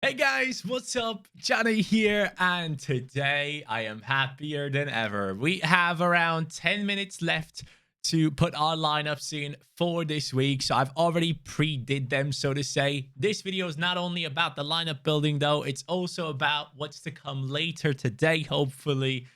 Hey guys, what's up? Johnny here, and today I am happier than ever. We have around 10 minutes left to put our lineups in for this week, so I've already pre-did them, so to say. This video is not only about the lineup building though, it's also about what's to come later today, hopefully.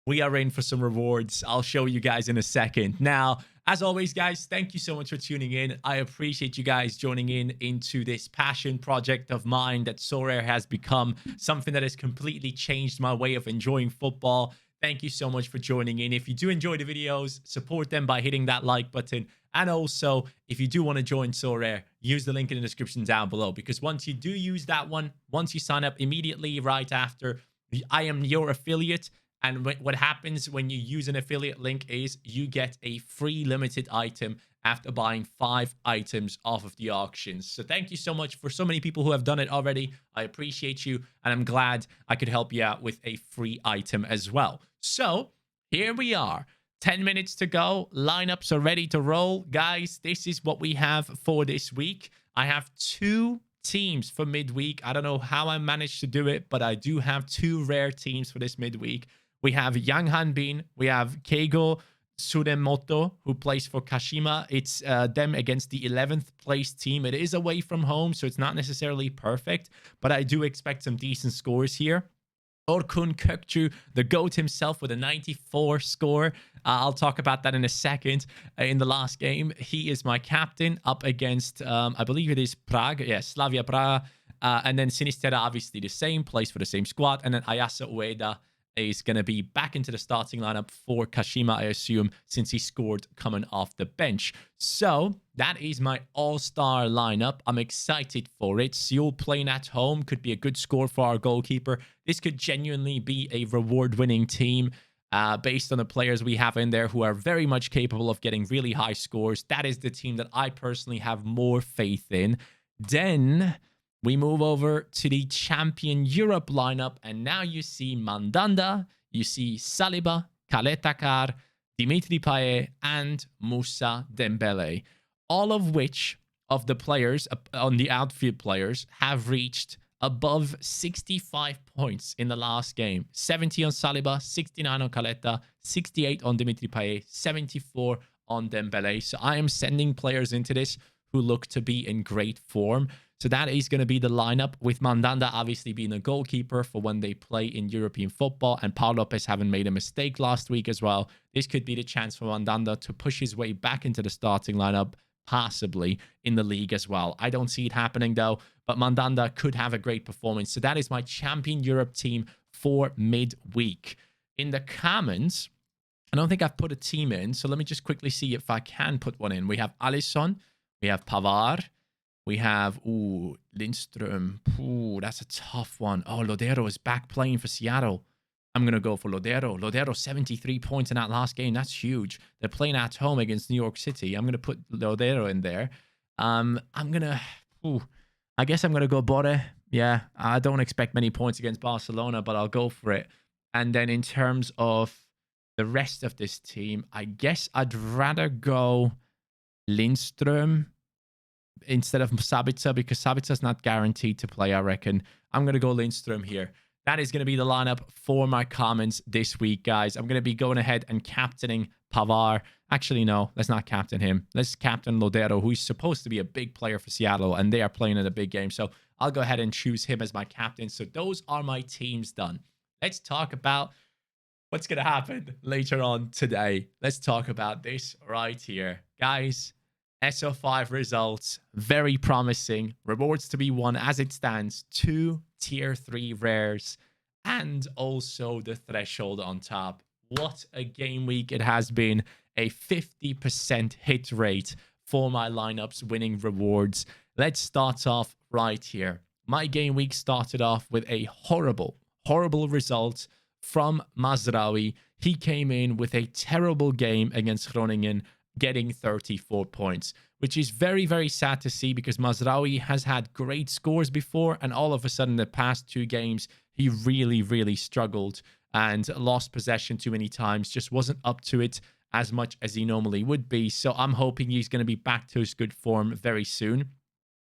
We are in for some rewards. I'll show you guys in a second. Now, as always, guys, thank you so much for tuning in. I appreciate you guys joining in into this passion project of mine that Sorare has become something that has completely changed my way of enjoying football. Thank you so much for joining in. If you do enjoy the videos, support them by hitting that like button. And also, if you do want to join Sorare, use the link in the description down below, because once you do use that one, once you sign up immediately right after, I am your affiliate. And what happens when you use an affiliate link is you get a free limited item after buying 5 items off of the auctions. So thank you so much for so many people who have done it already. I appreciate you, and I'm glad I could help you out with a free item as well. So here we are. 10 minutes to go. Lineups are ready to roll. Guys, this is what we have for this week. I have 2 teams for midweek. I don't know how I managed to do it, but I do have 2 rare teams for this midweek. We have Yang Hanbin. We have Keigo Tsuremoto, who plays for Kashima. It's them against the 11th place team. It is away from home, so it's not necessarily perfect, but I do expect some decent scores here. Orkun Kökçü, the GOAT himself, with a 94 score. I'll talk about that in a second. In the last game, he is my captain up against, I believe it is Prague. Yeah, Slavia Prague. And then Sinistera, obviously the same, plays for the same squad. And then Ayasa Ueda is going to be back into the starting lineup for Kashima, I assume, since he scored coming off the bench. So that is my all-star lineup. I'm excited for it. Seoul playing at home could be a good score for our goalkeeper. This could genuinely be a reward-winning team based on the players we have in there who are very much capable of getting really high scores. That is the team that I personally have more faith in. Then we move over to the Champion Europe lineup, and now you see Mandanda, you see Saliba, Kaletakar, Dimitri Payet, and Moussa Dembele. All of which of the players, on the outfield players, have reached above 65 points in the last game. 70 on Saliba, 69 on Kaleta, 68 on Dimitri Payet, 74 on Dembele. So I am sending players into this who look to be in great form. So that is going to be the lineup, with Mandanda obviously being a goalkeeper for when they play in European football, and Paul Lopez having made a mistake last week as well. This could be the chance for Mandanda to push his way back into the starting lineup, possibly in the league as well. I don't see it happening though, but Mandanda could have a great performance. So that is my Champion Europe team for midweek. In the comments, I don't think I've put a team in, so let me just quickly see if I can put one in. We have Alisson, we have Pavard, we have, Lindström. Ooh, that's a tough one. Oh, Lodero is back playing for Seattle. I'm going to go for Lodero. Lodero, 73 points in that last game. That's huge. They're playing at home against New York City. I'm going to put Lodero in there. I'm going to, I guess I'm going to go Bore. Yeah, I don't expect many points against Barcelona, but I'll go for it. And then in terms of the rest of this team, I guess I'd rather go Lindström instead of Sabitzer, because Sabitser's not guaranteed to play, I reckon. I'm going to go Lindström here. That is going to be the lineup for my comments this week, guys. I'm going to be going ahead and captaining Pavard. Actually, no, let's not captain him. Let's captain Lodero, who's supposed to be a big player for Seattle, and they are playing in a big game. So I'll go ahead and choose him as my captain. So those are my teams done. Let's talk about what's going to happen later on today. Let's talk about this right here. Guys, SO5 results, very promising. Rewards to be won as it stands. 2 tier 3 rares, and also the threshold on top. What a game week it has been. A 50% hit rate for my lineups, winning rewards. Let's start off right here. My game week started off with a horrible result from Mazraoui. He came in with a terrible game against Groningen, getting 34 points, which is very, very sad to see, because Mazraoui has had great scores before, and all of a sudden the past 2 games he really struggled and lost possession too many times, just wasn't up to it as much as he normally would be. So I'm hoping he's going to be back to his good form very soon.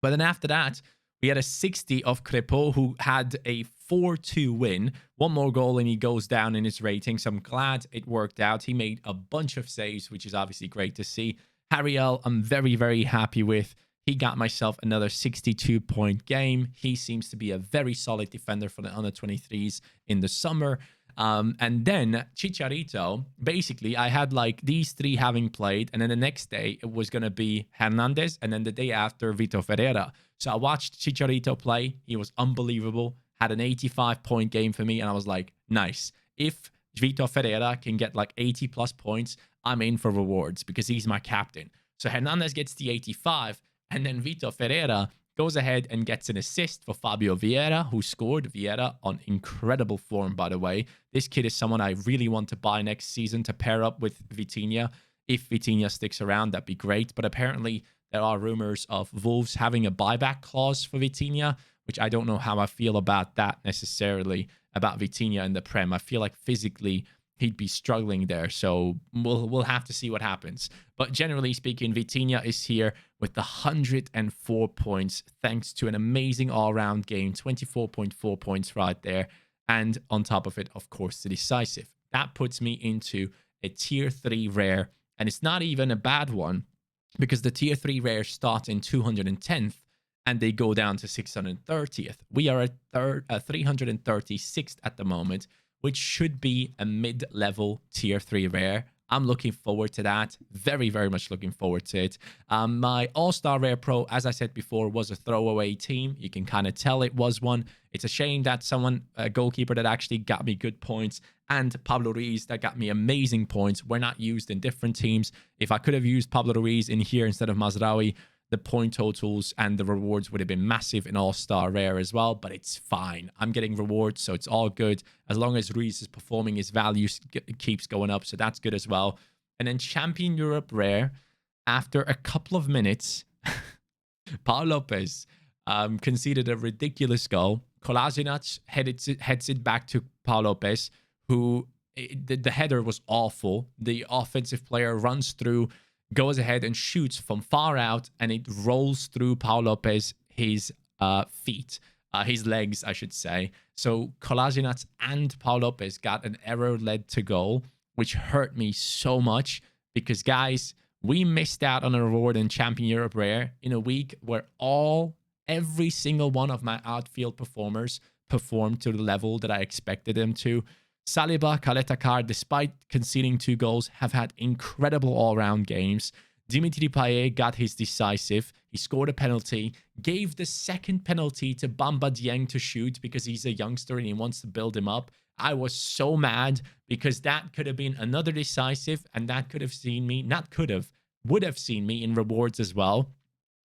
But then after that, We had a 60 of Crepeau, who had a 4-2 win. One more goal and he goes down in his rating. So I'm glad it worked out. He made a bunch of saves, which is obviously great to see. Hariel, I'm very, very happy with. He got myself another 62-point game. He seems to be a very solid defender for the under 23s in the summer. And then Chicharito, basically, I had like these three having played, and then the next day it was going to be Hernandez, and then the day after Vitor Ferreira. So I watched Chicharito play. He was unbelievable, had an 85-point game for me, and I was like, nice. If Vitor Ferreira can get like 80 plus points, I'm in for rewards because he's my captain. So Hernandez gets the 85, and then Vitor Ferreira goes ahead and gets an assist for Fabio Vieira, who scored. Vieira on incredible form, by the way. This kid is someone I really want to buy next season to pair up with Vitinha. If Vitinha sticks around, that'd be great. But apparently, there are rumors of Wolves having a buyback clause for Vitinha, which I don't know how I feel about that necessarily, about Vitinha in the Prem. I feel like physically he'd be struggling there. So we'll have to see what happens. But generally speaking, Vitinha is here with the 104 points, thanks to an amazing all-round game, 24.4 points right there. And on top of it, of course, the decisive. That puts me into a tier 3 rare. And it's not even a bad one, because the tier 3 rares start in 210th and they go down to 630th. We are at 336th at the moment, which should be a mid-level tier 3 rare. I'm looking forward to that. Very, very much looking forward to it. My All-Star Rare Pro, as I said before, was a throwaway team. You can kind of tell it was one. It's a shame that a goalkeeper that actually got me good points, and Pablo Ruiz that got me amazing points, were not used in different teams. If I could have used Pablo Ruiz in here instead of Mazraoui, the point totals and the rewards would have been massive in All-Star Rare as well, but it's fine. I'm getting rewards, so it's all good. As long as Ruiz is performing, his value keeps going up, so that's good as well. And then Champion Europe Rare, after a couple of minutes, Paul Lopez conceded a ridiculous goal. Kolasinac heads it back to Paul Lopez, who, the header was awful. The offensive player runs through, goes ahead and shoots from far out, and it rolls through Paul Lopez, his feet, his legs, I should say. So Kolasinac and Paul Lopez got an error led to goal, which hurt me so much because, guys, we missed out on a reward in Champion Europe Rare in a week where every single one of my outfield performers performed to the level that I expected them to. Saliba, Kaletakar, despite conceding 2 goals, have had incredible all-round games. Dimitri Payet got his decisive. He scored a penalty, gave the second penalty to Bamba Dieng to shoot because he's a youngster and he wants to build him up. I was so mad because that could have been another decisive, and that could have seen me, would have seen me in rewards as well.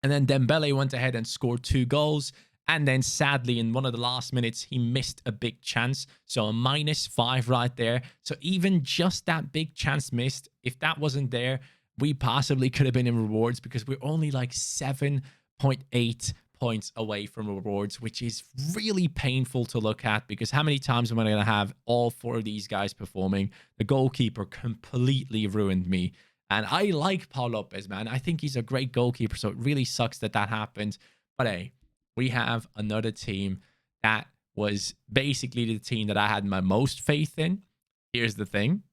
And then Dembele went ahead and scored 2 goals. And then sadly, in one of the last minutes, he missed a big chance. So a -5 right there. So even just that big chance missed, if that wasn't there, we possibly could have been in rewards, because we're only like 7.8 points away from rewards, which is really painful to look at, because how many times am I going to have all 4 of these guys performing? The goalkeeper completely ruined me. And I like Paul Lopez, man. I think he's a great goalkeeper, so it really sucks that that happened. But hey, we have another team that was basically the team that I had my most faith in. Here's the thing.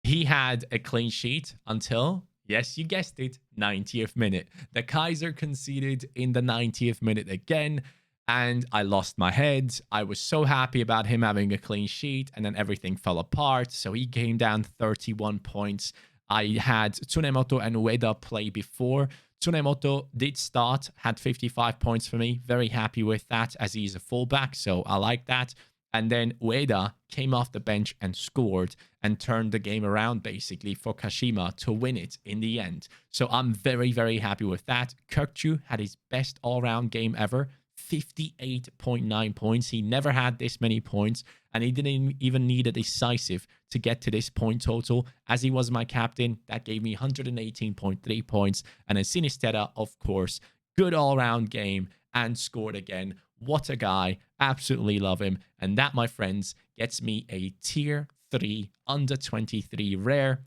He had a clean sheet until, yes, you guessed it, 90th minute. The Kaiser conceded in the 90th minute again, and I lost my head. I was so happy about him having a clean sheet, and then everything fell apart. So he came down 31 points. I had Tsunemoto and Ueda play before. Tsunemoto did start, had 55 points for me. Very happy with that, as he's a fullback, so I like that. And then Ueda came off the bench and scored and turned the game around, basically, for Kashima to win it in the end. So I'm very, very happy with that. Kirkchu had his best all-round game ever. 58.9 points. He never had this many points, and he didn't even need a decisive to get to this point total. As he was my captain, that gave me 118.3 points. And then Sinisterra, of course, good all-round game and scored again. What a guy. Absolutely love him. And that, my friends, gets me a tier 3 under 23 rare.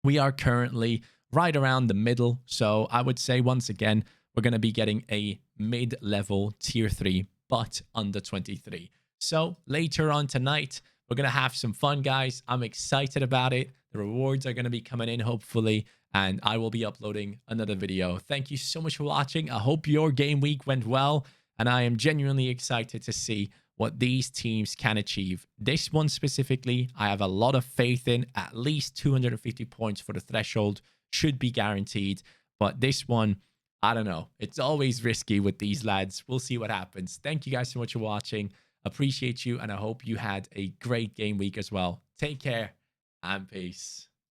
We are currently right around the middle. So I would say, once again, we're going to be getting a mid-level tier 3, but under 23. So later on tonight, we're going to have some fun, guys. I'm excited about it. The rewards are going to be coming in, hopefully, and I will be uploading another video. Thank you so much for watching. I hope your game week went well, and I am genuinely excited to see what these teams can achieve. This one specifically, I have a lot of faith in. At least 250 points for the threshold should be guaranteed. But this one, I don't know. It's always risky with these lads. We'll see what happens. Thank you guys so much for watching. Appreciate you, and I hope you had a great game week as well. Take care and peace.